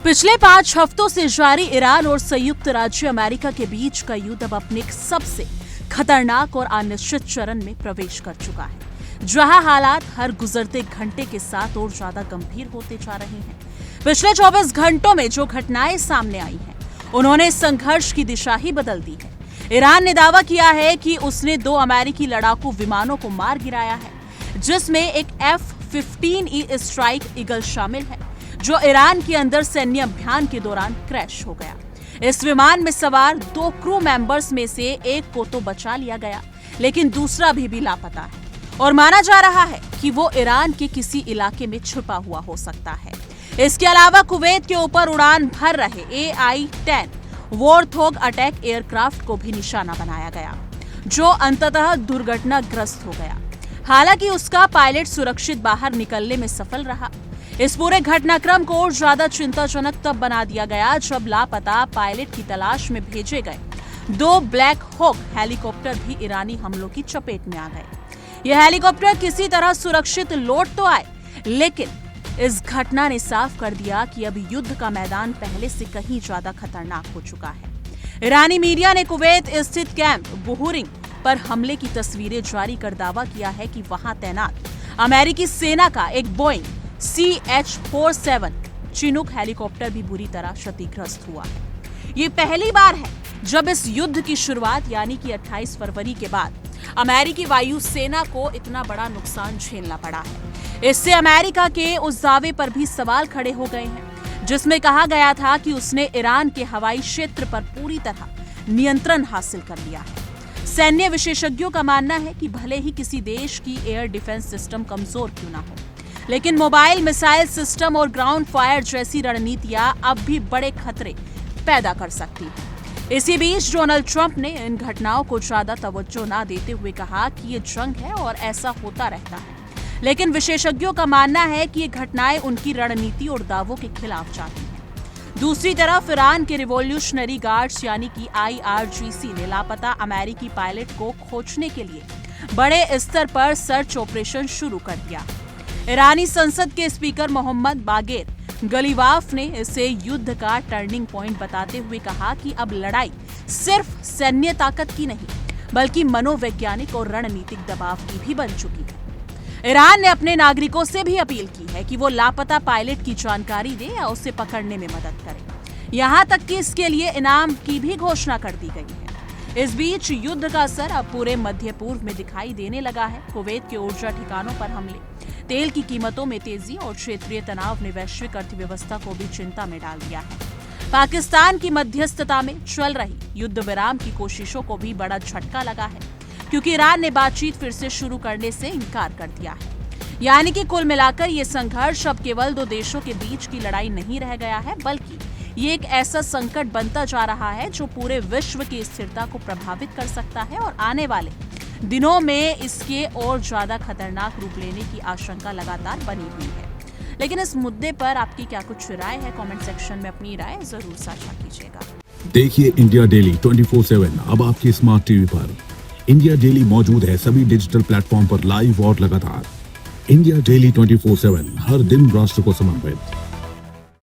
पिछले 5 हफ्तों से जारी ईरान और संयुक्त राज्य अमेरिका के बीच का युद्ध अब अपने एक सबसे खतरनाक और अनिश्चित चरण में प्रवेश कर चुका है, जहां हालात हर गुजरते घंटे के साथ और ज्यादा गंभीर होते जा रहे हैं। पिछले 24 घंटों में जो घटनाएं सामने आई हैं, उन्होंने संघर्ष की दिशा ही बदल दी है। ईरान ने दावा किया है कि उसने 2 अमेरिकी लड़ाकू विमानों को मार गिराया है, जिसमें एक F-15E स्ट्राइक ईगल शामिल है, जो ईरान के अंदर सैन्य अभियान के दौरान क्रैश हो गया। इस विमान में सवार 2 क्रू मेंबर्स में से एक को तो बचा लिया गया, लेकिन दूसरा भी लापता है और माना जा रहा है कि वो ईरान के किसी इलाके में छुपा हुआ हो सकता है। इसके अलावा कुवैत के ऊपर उड़ान भर रहे AI-10 वॉरथॉग अटैक एयरक्राफ्ट को भी निशाना बनाया गया, जो अंततः दुर्घटनाग्रस्त हो गया। हालांकि उसका पायलट सुरक्षित बाहर निकलने में सफल रहा। इस पूरे घटनाक्रम को और ज्यादा चिंताजनक तब बना दिया गया जब लापता पायलट की तलाश में भेजे गए 2 ब्लैक हॉक हेलीकॉप्टर भी ईरानी हमलों की चपेट में आ गए। यह हेलीकॉप्टर किसी तरह सुरक्षित लौट तो आए, लेकिन इस घटना ने साफ कर दिया कि अब युद्ध का मैदान पहले से कहीं ज्यादा खतरनाक हो चुका है। ईरानी मीडिया ने कुवैत स्थित कैंप बुहुरिंग पर हमले की तस्वीरें जारी कर दावा किया है कि वहां तैनात अमेरिकी सेना का एक बोइंग CH-47 चिनूक हेलीकॉप्टर भी बुरी तरह क्षतिग्रस्त हुआ है। ये पहली बार है जब इस युद्ध की शुरुआत यानी कि 28 फरवरी के बाद अमेरिकी वायु सेना को इतना बड़ा नुकसान झेलना पड़ा है। इससे अमेरिका के उस दावे पर भी सवाल खड़े हो गए हैं, जिसमें कहा गया था कि उसने ईरान के हवाई क्षेत्र पर पूरी तरह नियंत्रण हासिल कर लिया है। सैन्य विशेषज्ञों का मानना है कि भले ही किसी देश की एयर डिफेंस सिस्टम कमजोर क्यों ना हो, लेकिन मोबाइल मिसाइल सिस्टम और ग्राउंड फायर जैसी रणनीतियां अब भी बड़े खतरे पैदा कर सकती हैं। इसी बीच डोनाल्ड ट्रंप ने इन घटनाओं को ज्यादा तवज्जो न देते हुए कहा कि ये जंग है और ऐसा होता रहता है, लेकिन विशेषज्ञों का मानना है कि ये घटनाएं उनकी रणनीति और दावों के खिलाफ जाती हैं। दूसरी तरफ ईरान के रिवॉल्यूशनरी गार्ड्स यानी कि IRGC ने लापता अमेरिकी पायलट को खोजने के लिए बड़े स्तर पर सर्च ऑपरेशन शुरू कर दिया। ईरानी संसद के स्पीकर मोहम्मद बागेर गलीवाफ ने इसे युद्ध का टर्निंग पॉइंट बताते हुए कहा कि अब लड़ाई सिर्फ सैन्य ताकत की नहीं, बल्कि मनोवैज्ञानिक और रणनीतिक दबाव की भी बन चुकी है। ईरान ने अपने नागरिकों से भी अपील की है कि वो लापता पायलट की जानकारी दे या उसे पकड़ने में मदद करे। यहाँ तक कि इसके लिए इनाम की भी घोषणा कर दी गई है। इस बीच युद्ध का असर अब पूरे मध्य पूर्व में दिखाई देने लगा है। कुवैत के ऊर्जा ठिकानों पर हमले, तेल की कीमतों में तेजी और क्षेत्रीय तनाव ने वैश्विक अर्थव्यवस्था को भी चिंता में डाल दिया है। पाकिस्तान की मध्यस्थता में चल रही युद्ध विराम की कोशिशों को भी बड़ा झटका लगा है, क्योंकि ईरान ने बातचीत फिर से शुरू करने से इनकार कर दिया है। यानी कि कुल मिलाकर ये संघर्ष अब केवल 2 देशों के बीच की लड़ाई नहीं रह गया है, बल्कि ये एक ऐसा संकट बनता जा रहा है जो पूरे विश्व की स्थिरता को प्रभावित कर सकता है और आने वाले दिनों में इसके और ज्यादा खतरनाक रूप लेने की आशंका लगातार बनी हुई है। लेकिन इस मुद्दे पर आपकी क्या कुछ राय है? कमेंट सेक्शन में अपनी राय जरूर साझा कीजिएगा। देखिए इंडिया डेली 24/7 अब आपकी स्मार्ट टीवी पर। इंडिया डेली मौजूद है सभी डिजिटल प्लेटफॉर्म पर लाइव और लगातार। इंडिया डेली 24/7 हर दिन राष्ट्र को समर्पित।